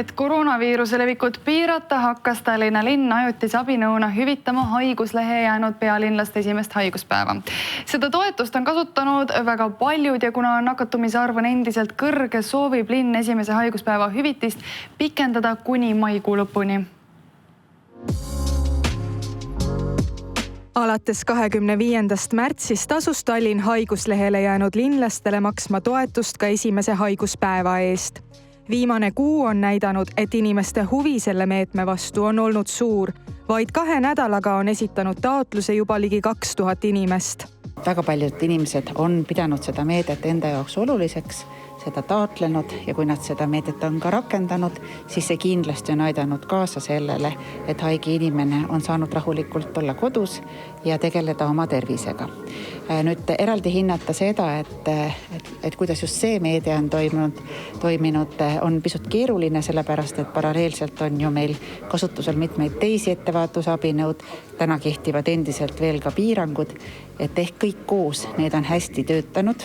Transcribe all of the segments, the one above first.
Et koroonaviiruse levikut piirata, hakkas Tallinna linn ajutise abinõuna hüvitama haiguslehe jäänud pealinlaste esimest haiguspäeva. Seda toetust on kasutanud väga paljud ja kuna nakatumise arv on endiselt kõrge, soovib linn esimese haiguspäeva hüvitist pikendada kuni maikuu lõpuni. Alates 25. märtsist tasus Tallinn haiguslehele jäänud linlastele maksma toetust ka esimese haiguspäeva eest. Viimane kuu on näidanud, et inimeste huvi selle meetme vastu on olnud suur. Vaid 2 nädalaga on esitanud taotluse juba ligi 2000 inimest. Väga paljud inimesed on pidanud seda meedet enda jaoks oluliseks, seda taotlenud ja kui nad seda meedet on ka rakendanud, siis see kindlasti on aidanud kaasa sellele, et haige inimene on saanud rahulikult olla kodus ja tegeleda oma tervisega. Nüüd eraldi hinnata seda, et kuidas just see meede on toiminud, on pisut keeruline, sellepärast et paralleelselt on ju meil kasutusel mitmeid teisi ettevaatusabinõud. Täna kehtivad endiselt veel ka piirangud, et ehk kõik koos need on hästi töötanud.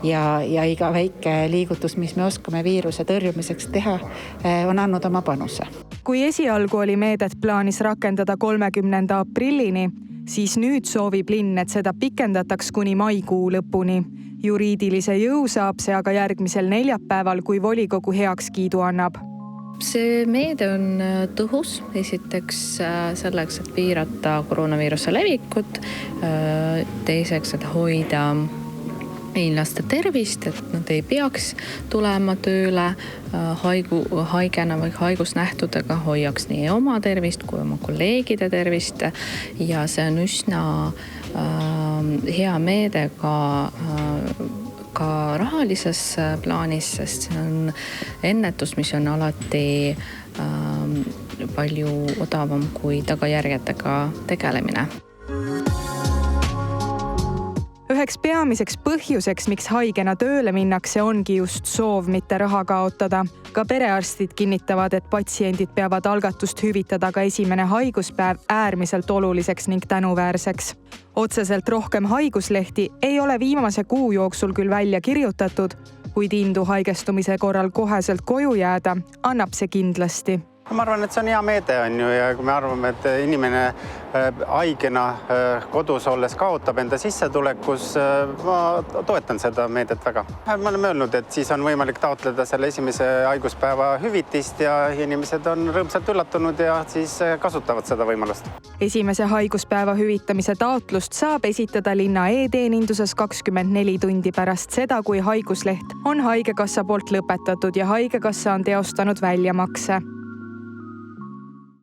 Ja iga väike liigutus, mis me oskame viiruse tõrjumiseks teha, on andnud oma panuse. Kui esialgu oli meedet plaanis rakendada 30. aprillini, siis nüüd soovib linn, et seda pikendataks kuni maikuu lõpuni. Juriidilise jõu saab see aga järgmisel neljapäeval, kui volikogu heakskiidu annab. See meede on tõhus, esiteks selleks, et piirata koroonaviiruse levikut, teiseks, et hoida linlaste tervist, et nad ei peaks tulema tööle haigena või haigusnähtudega, hoiaks nii oma tervist kui oma kolleegide tervist ja see on üsna hea meede ka rahalises plaanis, sest see on ennetus, mis on alati palju odavam kui tagajärgedega tegelemine. Üheks peamiseks põhjuseks, miks haigena tööle minnakse, ongi just soov mitte raha kaotada. Ka perearstid kinnitavad, et patsiendid peavad algatust hüvitada ka esimene haiguspäev äärmiselt oluliseks ning tänuväärseks. Otseselt rohkem haiguslehti ei ole viimase kuu jooksul küll välja kirjutatud, kuid indu haigestumise korral koheselt koju jääda annab see kindlasti. Ma arvan, et see on hea meede ja kui me arvame, et inimene haigena kodus olles kaotab enda sissetulekus, ma toetan seda meedet väga. Me oleme öelnud, et siis on võimalik taotleda selle esimese haiguspäeva hüvitist ja inimesed on rõõmsalt üllatunud ja siis kasutavad seda võimalust. Esimese haiguspäeva hüvitamise taotlust saab esitada linna e-teeninduses 24 tundi pärast seda, kui haigusleht on haigekassa poolt lõpetatud ja haigekassa on teostanud väljamakse.